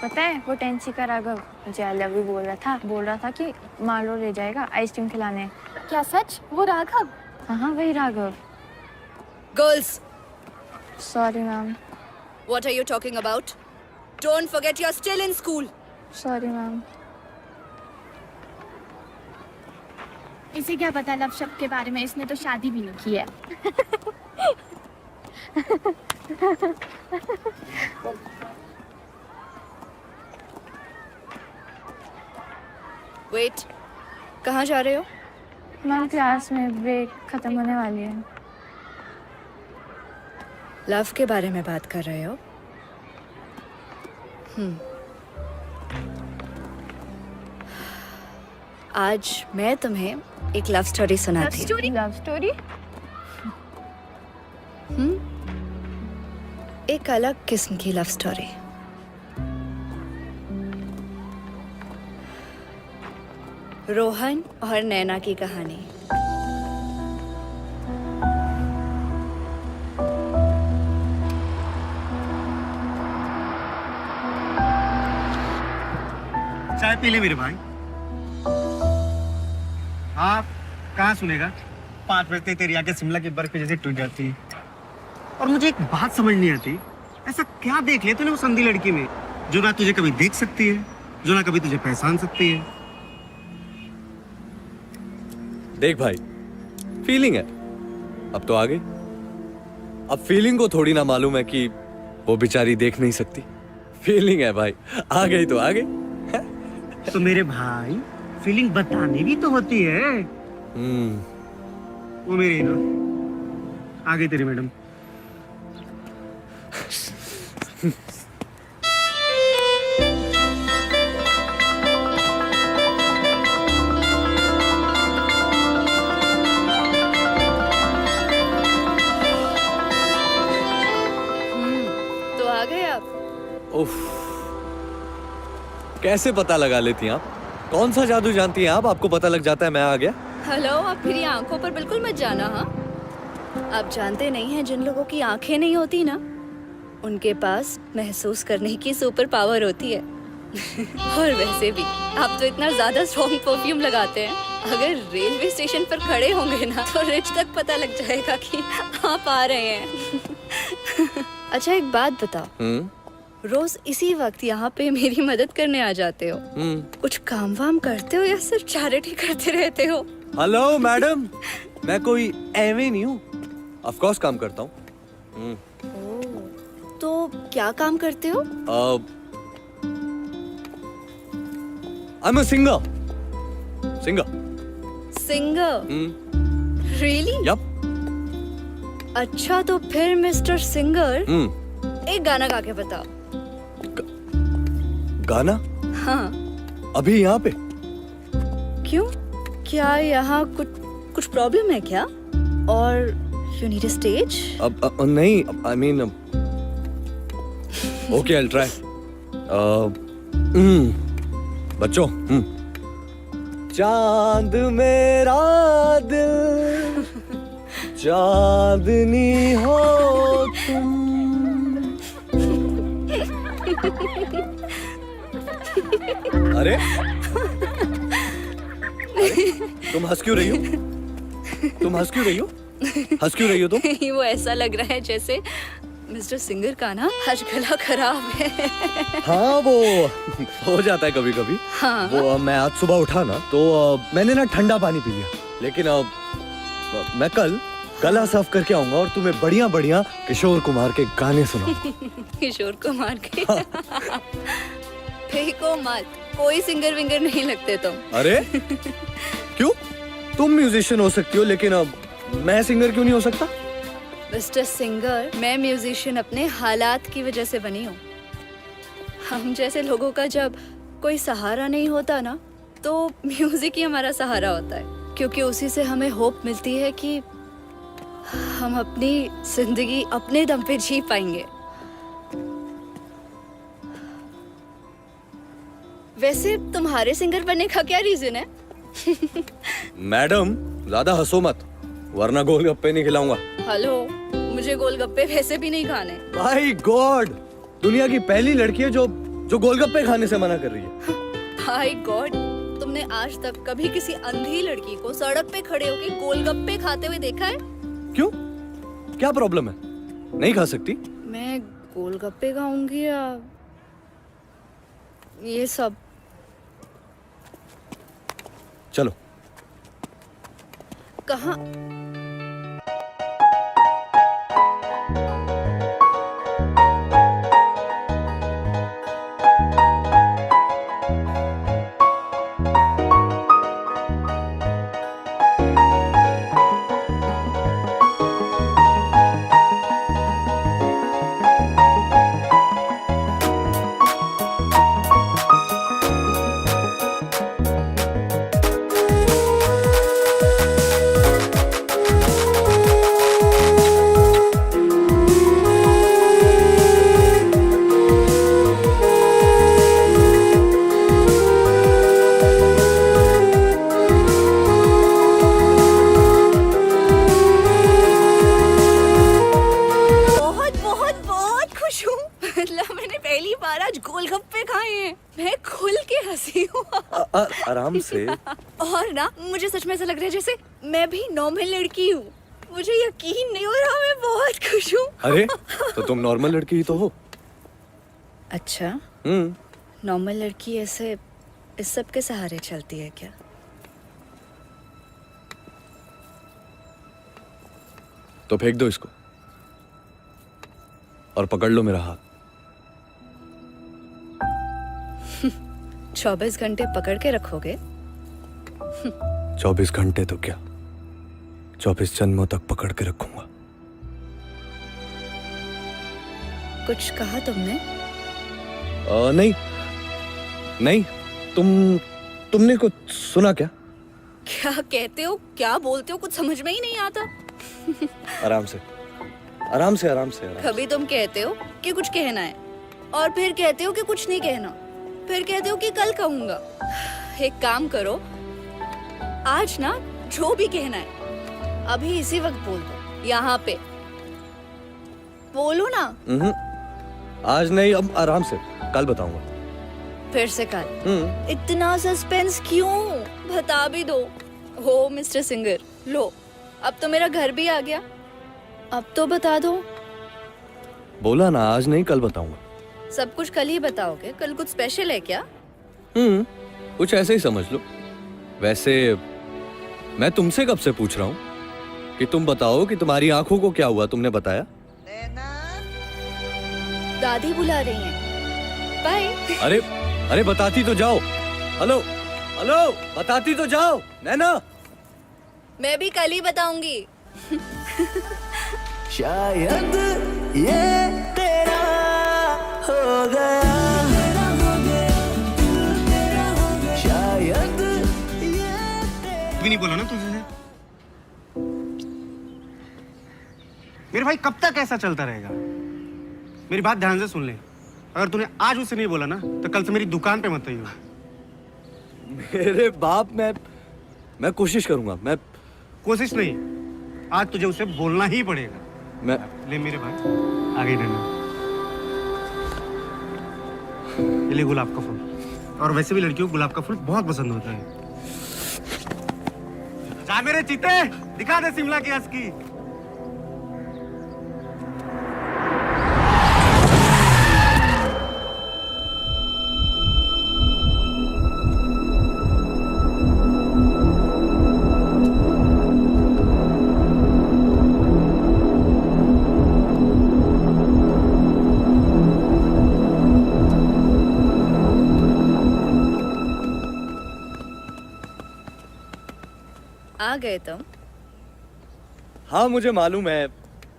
पता है वो टेंसी का राघव मुझे आई लव यू बोल रहा था कि मालो ले जाएगा आइसक्रीम खिलाने। क्या सच? वो राघव? हाँ वही Raghav. Girls, sorry ma'am. what are you talking about? Don't forget you're still in school. Sorry ma'am. इसे क्या पता लव शब्द के बारे में, इसने तो शादी भी नहीं की है। Wait, कहाँ जा रहे हो? मैम क्लास में ब्रेक खत्म होने वाली है। लव के बारे में बात कर रहे हो? आज मैं तुम्हें एक लव स्टोरी सुनाती हूँ। Love story? एक अलग किस्म की लव स्टोरी। रोहन और नैना की कहानी। चाय पी ले मेरे भाई। आप कहाँ सुनेगा? 5 बजते तेरी आंखें शिमला की बर्फ पे जैसे टूट जाती है। और मुझे एक बात समझ नहीं आती, ऐसा क्या देख लिया तूने वो संधी लड़की में जो ना तुझे कभी देख सकती है, जो ना कभी तुझे पहचान सकती है? देख भाई, फीलिंग है, अब तो आ गई। अब फीलिंग को थोड़ी ना मालूम है कि वो बेचारी देख नहीं सकती। फीलिंग है भाई, आ गई तो आ गई। तो मेरे भाई फीलिंग बतानी भी तो होती है। वो मेरी ना आ गई तेरी मैडम। तो आ गए आप? उफ, कैसे पता लगा लेती हैं आप? कौन सा जादू जानती हैं आप? आपको पता लग जाता है मैं आ गया। हेलो, आप मेरी आंखों पर बिल्कुल मत जाना। हाँ, आप जानते नहीं हैं जिन लोगों की आंखें नहीं होती ना, उनके पास महसूस करने की सुपर पावर होती है। और वैसे भी आप तो इतना ज्यादा स्ट्रॉन्ग परफ्यूम लगाते हैं, अगर रेलवे स्टेशन पर खड़े होंगे ना तो रिच तक पता लग जाएगा कि आप आ रहे हैं। अच्छा एक बात बताओ, रोज इसी वक्त यहाँ पे मेरी मदद करने आ जाते हो, कुछ काम वाम करते हो या सिर्फ चैरिटी करते रहते हो? हेलो मैडम, मैं कोई एवे नहीं हूँ, ऑफ कोर्स काम करता हूँ। तो क्या काम करते हो? I am a singer. Singer? Really? Yup. अच्छा तो फिर मिस्टर सिंगर एक गाना गा के बताओ। गाना? हाँ। अभी यहाँ पे? क्यों, क्या यहाँ कुछ प्रॉब्लम है क्या? और यू नीड अ स्टेज? अब नहीं, I mean okay, I will try. बच्चों, चांद मेरा दिल, चांदनी हो तुम। अरे तुम हंस क्यों रही हो? हंस क्यों रही हो तुम? वो ऐसा लग रहा है जैसे मिस्टर सिंगर का ना आज गला खराब है। हाँ वो हो जाता है कभी कभी। हाँ। वो मैं आज सुबह उठा ना तो मैंने ना ठंडा पानी पी लिया, लेकिन मैं कल गला साफ करके आऊंगा और तुम्हें बढ़िया बढ़िया किशोर कुमार के गाने सुनाऊंगा। किशोर कुमार के? फेंको मत, कोई सिंगर विंगर नहीं लगते तुम। अरे क्यों? तुम म्यूजिशियन हो सकती हो, लेकिन मैं सिंगर क्यों नहीं हो सकता? मिस्टर सिंगर, मैं म्यूजिशियन अपने हालात की वजह से बनी हूँ। हम जैसे लोगों का जब कोई सहारा नहीं होता ना, तो म्यूजिक ही हमारा सहारा होता है, क्योंकि उसी से हमें होप मिलती है कि हम अपनी जिंदगी अपने दम पे जी पाएंगे। वैसे तुम्हारे सिंगर बनने का क्या रीजन है? मैडम ज्यादा हंसो मत, वरना गोलगप्पे नहीं खिलाऊंगा। हेलो, मुझे गोलगप्पे वैसे भी नहीं खाने। माय गॉड, दुनिया की पहली लड़की है जो जो गोलगप्पे खाने से मना कर रही है। हाय गॉड, तुमने आज तक कभी किसी अंधी लड़की को सड़क पे खड़े होकर गोलगप्पे खाते हुए देखा है? क्यों, क्या प्रॉब्लम है? नहीं खा सकती? मैं गोलगप्पे खाऊंगी या ये सब? चलो। कहाँ? मैंने पहली बार आज गोलगप्पे खाए हैं। मैं खुल के हंसी हूँ। आराम से। और ना मुझे सच में ऐसा लग रहा है जैसे मैं भी नॉर्मल लड़की हूँ। मुझे यकीन नहीं हो रहा, मैं बहुत खुश हूँ। अरे तो तुम नॉर्मल लड़की ही तो हो। अच्छा, नॉर्मल लड़की ऐसे इस सब के सहारे चलती है क्या? तो फेंक दो इसको और पकड़ लो मेरा हाथ। 24 घंटे पकड़ के रखोगे? 24 घंटे तो क्या, 24 जन्मों तक पकड़ के रखूंगा। कुछ कहा तुमने? नहीं नहीं, तुमने कुछ सुना क्या? क्या कहते हो, क्या बोलते हो, कुछ समझ में ही नहीं आता। आराम से आराम से आराम से आराम। कभी तुम कहते हो कि कुछ कहना है और फिर कहते हो कि कुछ नहीं कहना, फिर कहते हो कि कल कहूंगा। एक काम करो, आज ना जो भी कहना है अभी इसी वक्त बोल दो, यहाँ पे बोलो ना। आज नहीं, अब आराम से, कल बताऊंगा। फिर से कल? इतना सस्पेंस क्यों, बता भी दो। हो मिस्टर सिंगर, लो अब तो मेरा घर भी आ गया, अब तो बता दो। बोला ना, आज नहीं कल बताऊंगा। सब कुछ कल ही बताओगे? कल कुछ स्पेशल है क्या? कुछ ऐसे ही समझ लो। वैसे मैं तुमसे कब से पूछ रहा हूँ कि तुम बताओ कि तुम्हारी आंखों को क्या हुआ, तुमने बताया? दादी बुला रही हैं। बाय। अरे अरे बताती तो जाओ। हेलो हेलो, बताती तो जाओ नैना। मैं भी कल ही बताऊंगी। शायद ये तेरा हो गया, शायद ये भी नहीं बोला ना तुझे। मेरे भाई कब तक ऐसा चलता रहेगा? मेरी बात ध्यान से सुन ले। अगर तूने आज उसे नहीं बोला ना तो कल से मेरी दुकान पे मत आइयो। मेरे बाप, मैं कोशिश करूंगा। मैं कोशिश नहीं, आज तुझे उसे बोलना ही पड़ेगा। मैं ले मेरे भाई, आगे रहना। ये ले गुलाब का फूल। और वैसे भी लड़कियों को गुलाब का फूल बहुत पसंद होता है। जा मेरे चीते, दिखा दे शिमला की असकी। आ गए तुम? हाँ, मुझे मालूम है।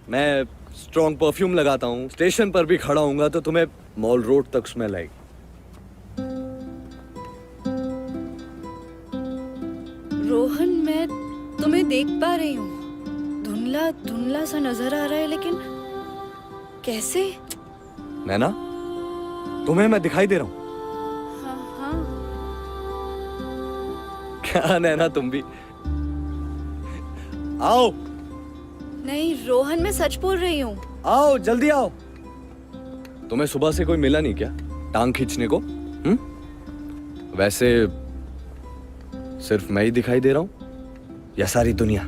मैं स्ट्रॉन्ग परफ्यूम लगाता हूँ। स्टेशन पर भी खड़ा हूँगा तो तुम्हें मॉल रोड तक स्मेल आएगी। रोहन, मैं तुम्हें देख पा रही हूँ। धुंधला धुंधला सा नजर आ रहा है, लेकिन कैसे? नैना, तुम्हें मैं दिखाई दे रहा हूँ? हाँ। क्या नैना, तुम भी आओ। नहीं रोहन, मैं सच बोल रही हूँ। आओ, जल्दी आओ। तुम्हें सुबह से कोई मिला नहीं क्या? टांग खींचने को? वैसे सिर्फ मैं ही दिखाई दे रहा हूं या सारी दुनिया?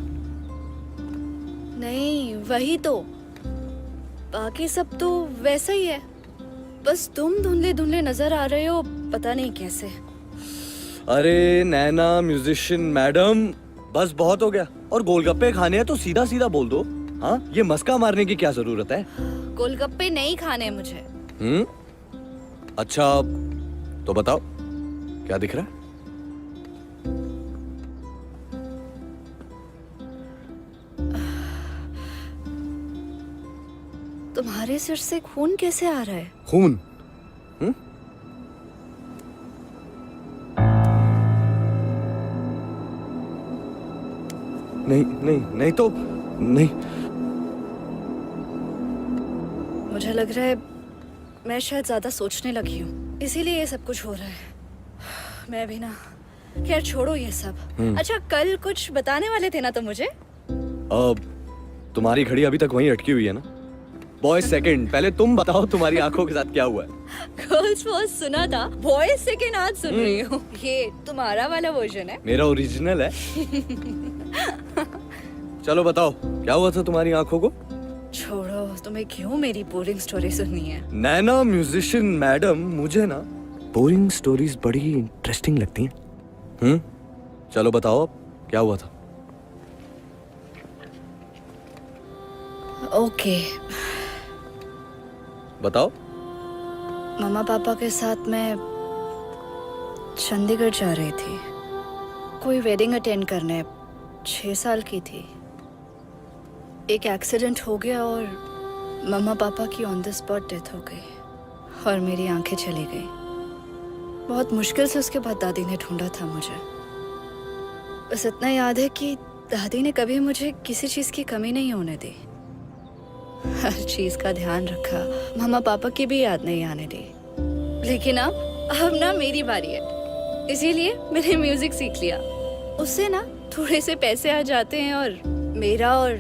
नहीं, वही तो, बाकी सब तो वैसा ही है, बस तुम धुंधले धुंधले नजर आ रहे हो, पता नहीं कैसे। अरे नैना म्यूजिशियन मैडम, बस बहुत हो गया। और गोलगप्पे खाने हैं तो सीधा सीधा बोल दो। हाँ, ये मस्का मारने की क्या जरूरत है? गोलगप्पे नहीं खाने मुझे। अच्छा तो बताओ क्या दिख रहा है? तुम्हारे सिर से खून कैसे आ रहा है? खून? नहीं नहीं नहीं तो नहीं। मुझे लग रहा है मैं शायद ज्यादा सोचने लगी हूँ, इसीलिए ये सब कुछ हो रहा है। मैं भी ना, खैर छोड़ो ये सब। अच्छा, कल कुछ बताने वाले थे ना तुम मुझे? तुम्हारी घड़ी अभी तक वहीं अटकी हुई है ना? बॉयज सेकंड, पहले तुम बताओ तुम्हारी आंखों के साथ क्या हुआ है? गर्ल्स फर्स्ट सुना था, बॉयज सेकंड आज सुन रही हूँ। ये तुम्हारा वाला वर्जन है? मेरा ओरिजिनल है। चलो बताओ क्या हुआ था तुम्हारी आंखों को? छोड़ो, तुम्हें क्यों मेरी बोरिंग स्टोरी सुननी है? नैना म्यूजिशियन मैडम, मुझे ना बोरिंग स्टोरीज बड़ी इंटरेस्टिंग लगती हैं। चलो बताओ अब क्या हुआ था? ओके, बताओ। मम्मा पापा के साथ मैं चंडीगढ़ जा रही थी, कोई वेडिंग अटेंड करने। 6 साल की थी, एक एक्सीडेंट हो गया और मम्मा पापा की ऑन द स्पॉट डेथ हो गई और मेरी आंखें चली गई। बहुत मुश्किल से उसके बाद दादी ने ढूंढा था मुझे। बस इतना याद है कि दादी ने कभी मुझे किसी चीज़ की कमी नहीं होने दी, हर चीज का ध्यान रखा, मम्मा पापा की भी याद नहीं आने दी। लेकिन अब ना मेरी बारी है, इसीलिए मैंने म्यूजिक सीख लिया। उससे ना थोड़े से पैसे आ जाते हैं और मेरा और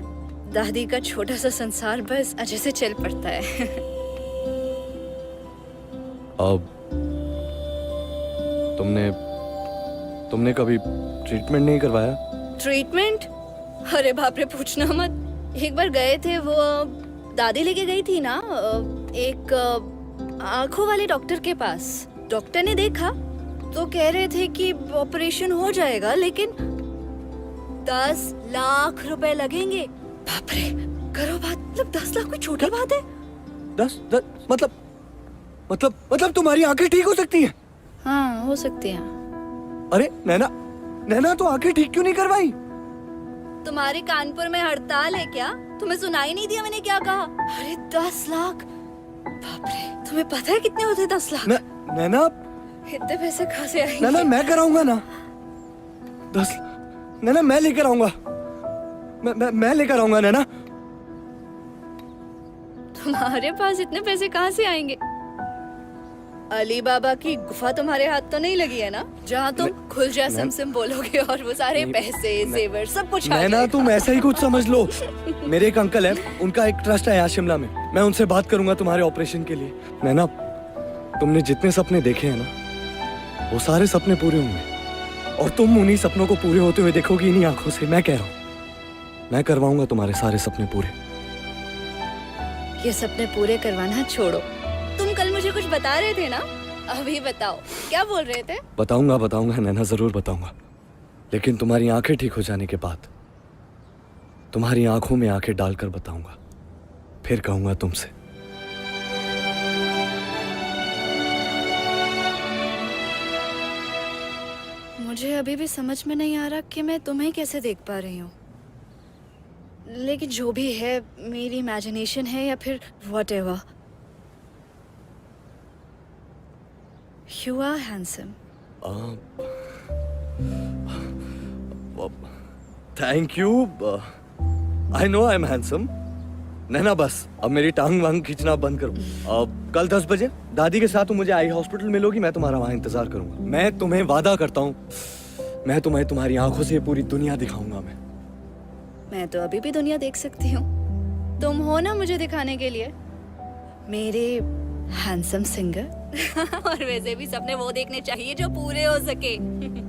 दादी का छोटा सा संसार बस अच्छे से चल पड़ता है। अब तुमने कभी ट्रीटमेंट नहीं करवाया? ट्रीटमेंट? अरे बाप रे, पूछना मत। एक बार गए थे, वो दादी लेके गई थी ना एक आंखों वाले डॉक्टर के पास। डॉक्टर ने देखा तो कह रहे थे कि ऑपरेशन हो जाएगा, लेकिन 10 लाख रुपए लगेंगे। बाप रे, करो बात, मतलब 10 लाख कोई छोटी बात है? 10 मतलब तुम्हारी आंखें ठीक हो सकती हैं? हाँ, हो सकती हैं। अरे नैना तो आंखें ठीक क्यों नहीं करवाई? तुम्हारे कानपुर में हड़ताल है क्या? तुम्हें सुनाई नहीं दिया मैंने क्या कहा? अरे 10 लाख, बाप रे, तुम्हें पता है कितने होते 10 लाख? नैना, इतने पैसे कहाँ से आएंगे? नैना मैं कराऊंगा ना 10। नैना मैं लेकर आऊंगा, मैं लेकर आऊंगा नैना। तुम्हारे पास इतने पैसे कहाँ से आएंगे? अली बाबा की गुफा तुम्हारे हाथ तो नहीं लगी है ना, जहाँ तुम खुल जा सिम बोलोगे और वो सारे पैसे जेवर सब कुछ आ नैना जाएगा। तुम ऐसा ही कुछ समझ लो। मेरे एक अंकल है, उनका एक ट्रस्ट है यहाँ शिमला में, मैं उनसे बात करूंगा तुम्हारे ऑपरेशन के लिए। नैना, तुमने जितने सपने देखे हैं ना, वो सारे सपने पूरे होंगे और तुम उन्हीं सपनों को पूरे होते हुए देखोगी इन्हीं आंखों से। मैं कह रहा हूँ, मैं करवाऊंगा तुम्हारे सारे सपने पूरे। ये सपने पूरे करवाना छोड़ो, तुम कल मुझे कुछ बता रहे थे ना, अभी बताओ क्या बोल रहे थे? बताऊंगा नैना, जरूर बताऊंगा, लेकिन तुम्हारी आंखें ठीक हो जाने के बाद तुम्हारी आंखों में आंखें डालकर बताऊंगा, फिर कहूंगा तुमसे। मुझे अभी भी समझ में नहीं आ रहा कि मैं तुम्हें कैसे देख पा रही हूँ, लेकिन जो भी है, मेरी इमेजिनेशन है या फिर whatever. You are handsome. Thank you. I know I am handsome. Naina बस अब मेरी टांग वांग खींचना बंद करो। अब कल 10 बजे दादी के साथ तुम मुझे आई हॉस्पिटल मिलोगी, मैं तुम्हारा वहां इंतजार करूंगा। मैं तुम्हें वादा करता हूँ, मैं तुम्हें तुम्हारी आंखों से पूरी दुनिया दिखाऊंगा। मैं तो अभी भी दुनिया देख सकती हूँ, तुम हो ना मुझे दिखाने के लिए। मेरे हैंडसम सिंगर और वैसे भी सपने वो देखने चाहिए जो पूरे हो सके।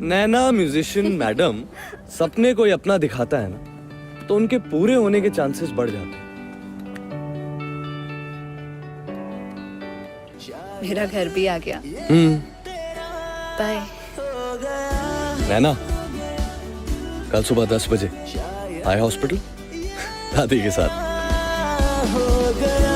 नैना म्यूजिशियन मैडम सपने कोई अपना दिखाता है ना तो उनके पूरे होने के चांसेस बढ़ जाते हैं। मेरा घर भी आ गया। बाय। नैना कल सुबह 10 बजे आए हॉस्पिटल दादी के साथ। हो गया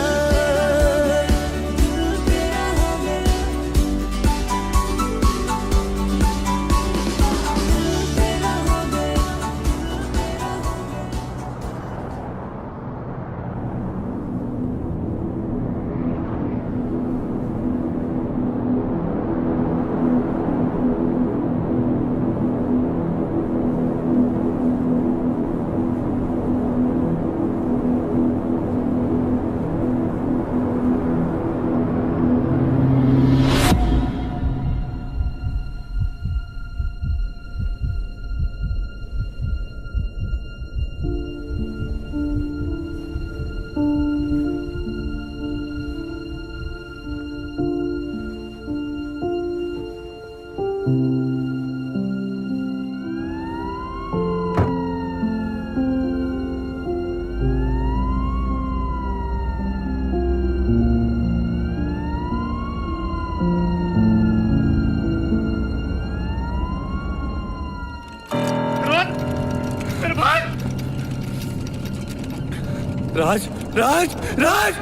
राज राज राज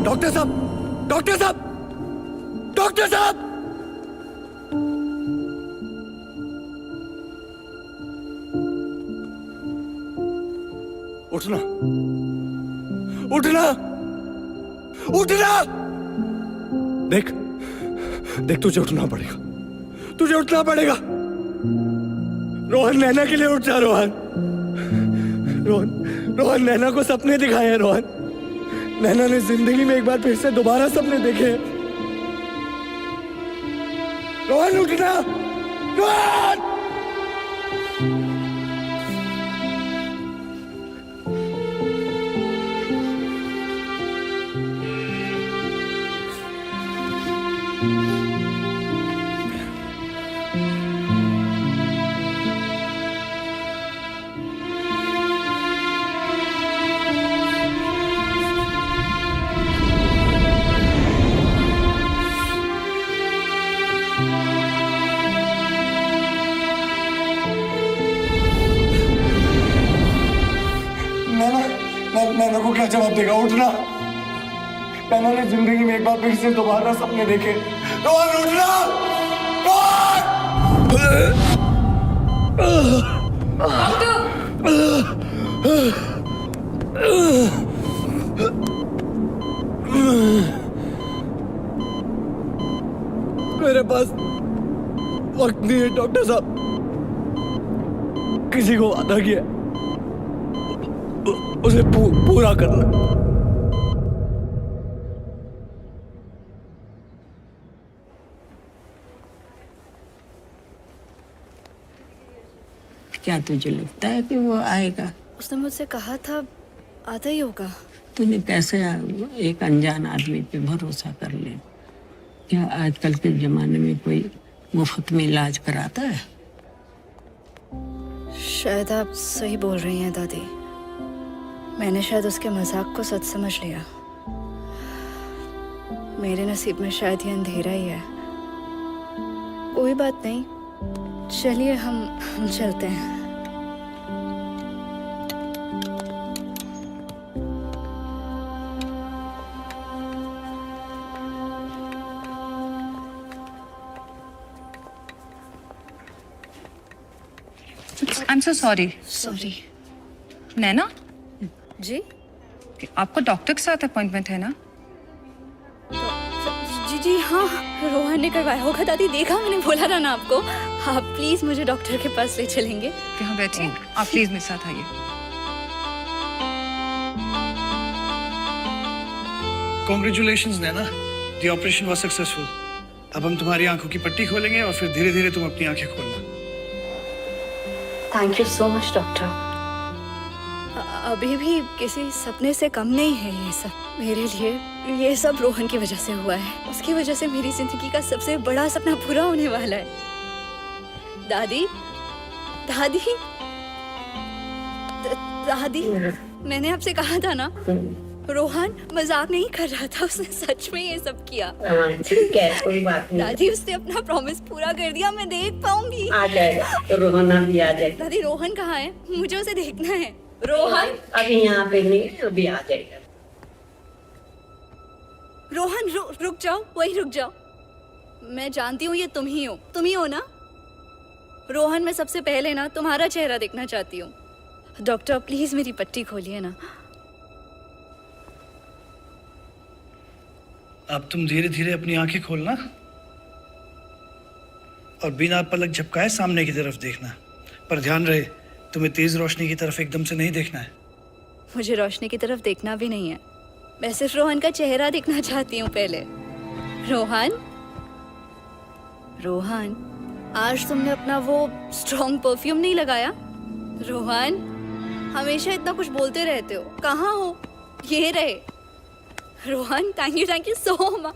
डॉक्टर साहब डॉक्टर साहब डॉक्टर साहब उठना उठना उठना देख देख तुझे उठना पड़ेगा तुझे उठना पड़ेगा रोहन नैना के लिए उठ जा रोहन रोहन रोहन नैना को सपने दिखाए हैं रोहन नैना ने जिंदगी में एक बार फिर से दोबारा सपने देखे हैं रोहन उठना रोहन नैना को क्या जवाब देगा उठना नैना ने जिंदगी में एक बार फिर से दोबारा सपने देखे रोहन उठना मेरे पास वक्त नहीं है डॉक्टर साहब किसी को वादा किया उसे पूरा करना क्या तुझे लगता है कि वो आएगा? उसने मुझसे कहा था आता ही होगा। तूने कैसे एक अनजान आदमी पे भरोसा कर ले? क्या आजकल के जमाने में कोई मुफ्त में इलाज कराता है? शायद आप सही बोल रही हैं दादी। मैंने शायद उसके मजाक को सच समझ लिया। मेरे नसीब में शायद ये अंधेरा ही है। कोई बात नहीं, चलिए हम चलते हैं। I'm so sorry. सॉरी। नैना जी आपको डॉक्टर के साथ अपॉइंटमेंट है ना? जी जी हाँ, रोहन ने करवाया होगा दादी। देखा, मैंने बोला था ना आपको। आप प्लीज मुझे डॉक्टर के पास ले चलेंगे? यहाँ बैठिए, आप प्लीज मेरे साथ आइए। Congratulations Naina, The operation was successful. अब हम तुम्हारी आंखों की पट्टी खोलेंगे और फिर धीरे धीरे तुम अपनी आंखें खोलना। Thank you so much doctor. अभी भी किसी सपने से कम नहीं है ये सब मेरे लिए। ये सब रोहन की वजह से हुआ है। उसकी वजह से मेरी जिंदगी का सबसे बड़ा सपना पूरा होने वाला है। दादी, दादी, दादी, मैंने आपसे कहा था ना, रोहन मजाक नहीं कर रहा था, उसने सच में ये सब किया। ठीक है, कोई बात नहीं। दादी, उसने अपना प्रॉमिस पूरा कर दिया, मैं देख पाऊंगी। आ जाएगा तो रोहन भी आ जाएगा। दादी, रोहन कहाँ है? मुझे उसे देखना है। रोहन, अभी यहाँ पे नहीं है, अभी आ जाएगा। रोहन रुक जाओ, वहीं रुक जाओ। मैं जानती हूँ ये तुम ही हो ना? रोहन, मैं सबसे पहले ना तुम्हारा चेहरा देखना चाहती हूँ। डॉक्टर प्लीज मेरी पट्टी खोलिए ना। अब तुम धीरे धीरे अपनी आंखें खोलना और बिना पलक झपकाए सामने की तरफ देखना, पर ध्यान रहे तुम्हें तेज रोशनी की तरफ एकदम से नहीं देखना है। मुझे रोशनी की तरफ देखना भी नहीं है, मैं सिर्फ रोहन का चेहरा देखना चाहती हूँ पहले। रोहन, रोहन, आज तुमने अपना वो स्ट्रॉन्ग परफ्यूम नहीं लगाया? रोहन, हमेशा इतना कुछ बोलते रहते हो, कहाँ हो? ये रहे। Rohan, thank you so much.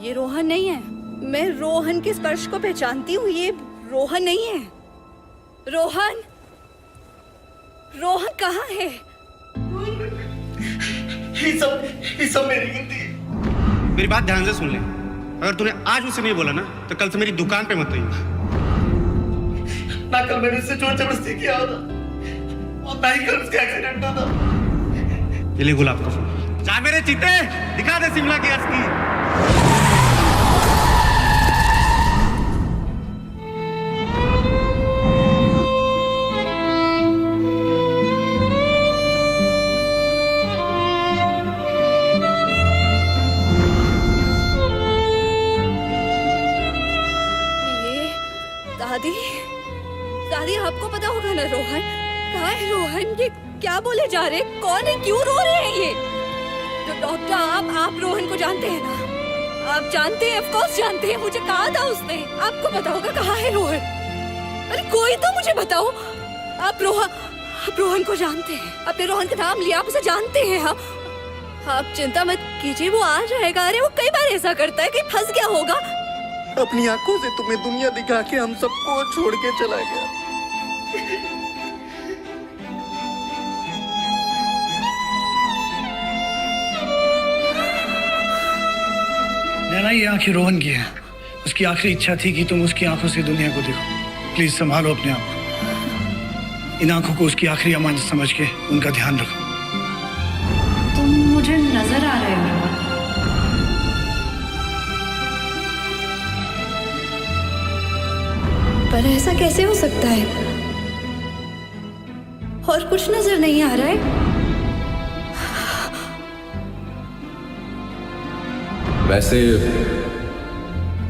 ये रोहन नहीं है। मैं रोहन के स्पर्श को पहचानती हूँ, ये रोहन नहीं है। रोहन, रोहन कहाँ है? ये सब मेरी गलती है। मेरी बात ध्यान से सुन ले। अगर तूने आज उसे नहीं बोला ना, तो कल से मेरी दुकान पे मत आइए। ना कल मैंने उससे जोर जबरदस्ती किया होता और ना ही कल उसका एक्सीडेंट होता। ये ले गुलाब का फूल। जा मेरे चीते, दिखा दे शिमला की असली। दादी, दादी, आपको पता होगा ना रोहन कहाँ है? रोहन, ये क्या बोले जा रहे? कौन है? क्यों रो रहे हैं ये? तो डॉक्टर, आप रोहन को जानते हैं ना? आप जानते हैं, ऑफ कोर्स जानते हैं। मुझे कहा था उसने। आपको पता होगा कहाँ है रोहन। अरे कोई तो मुझे बताओ। आप रोहन को जानते हैं। आपने रोहन का नाम लिया, आप उसे जानते हैं। आप चिंता मत कीजिए, वो आ जाएगा। अरे वो कई बार ऐसा करता है, कहीं फंस गया होगा। अपनी आंखों से तुम्हें दुनिया दिखा के हम सबको छोड़ के चला गया। नैना, ये आंखें रोहन की हैं। उसकी आखिरी इच्छा थी कि तुम उसकी आंखों से दुनिया को देखो। प्लीज संभालो अपने आप को। इन आंखों को उसकी आखिरी अमानत समझ के उनका ध्यान रखो। तुम मुझे नजर आ रहे हो। पर ऐसा कैसे हो सकता है? और कुछ नजर नहीं आ रहा है। वैसे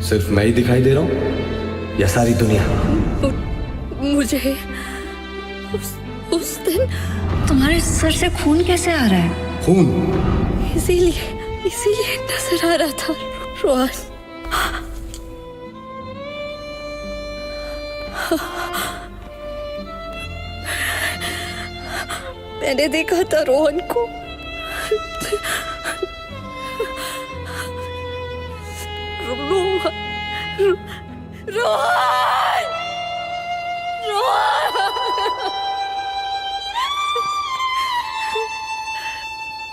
सिर्फ मैं ही दिखाई दे रहा हूँ या सारी दुनिया? मुझे उस दिन तुम्हारे सर से खून कैसे आ रहा है? खून? इसीलिए नजर आ रहा था रोहन। मैंने देखा था रोहन को। रोहन,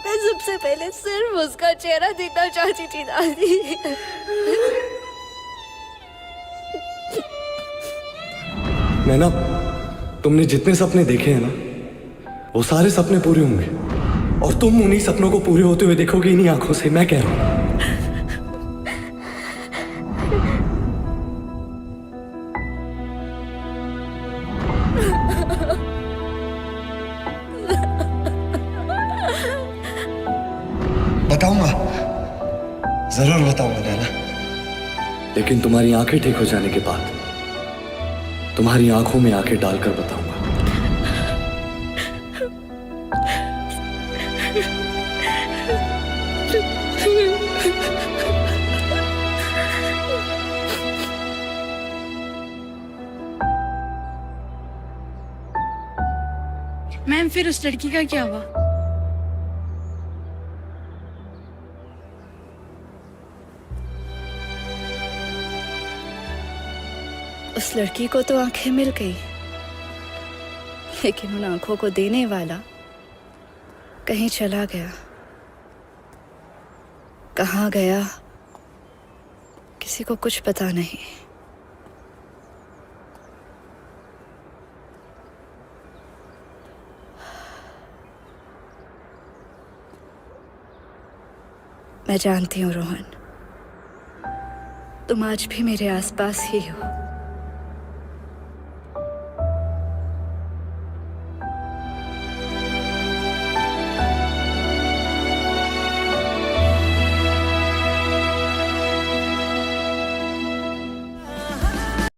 मैं सबसे पहले सिर्फ उसका चेहरा देखना चाहती थी दादी। नैना, तुमने जितने सपने देखे हैं ना, वो सारे सपने पूरे होंगे और तुम उन्हीं सपनों को पूरे होते हुए देखोगे इन्हीं आंखों से। मैं कह रहा हूं। बताऊंगा, जरूर बताऊंगा नैना। लेकिन तुम्हारी आंखें ठीक हो जाने के बाद तुम्हारी आंखों में आंखें डालकर बताऊंगा। मैम फिर उस लड़की का क्या हुआ? उस लड़की को तो आंखें मिल गई, लेकिन उन आंखों को देने वाला कहीं चला गया। कहाँ गया किसी को कुछ पता नहीं। मैं जानती हूँ रोहन, तुम आज भी मेरे आसपास ही हो।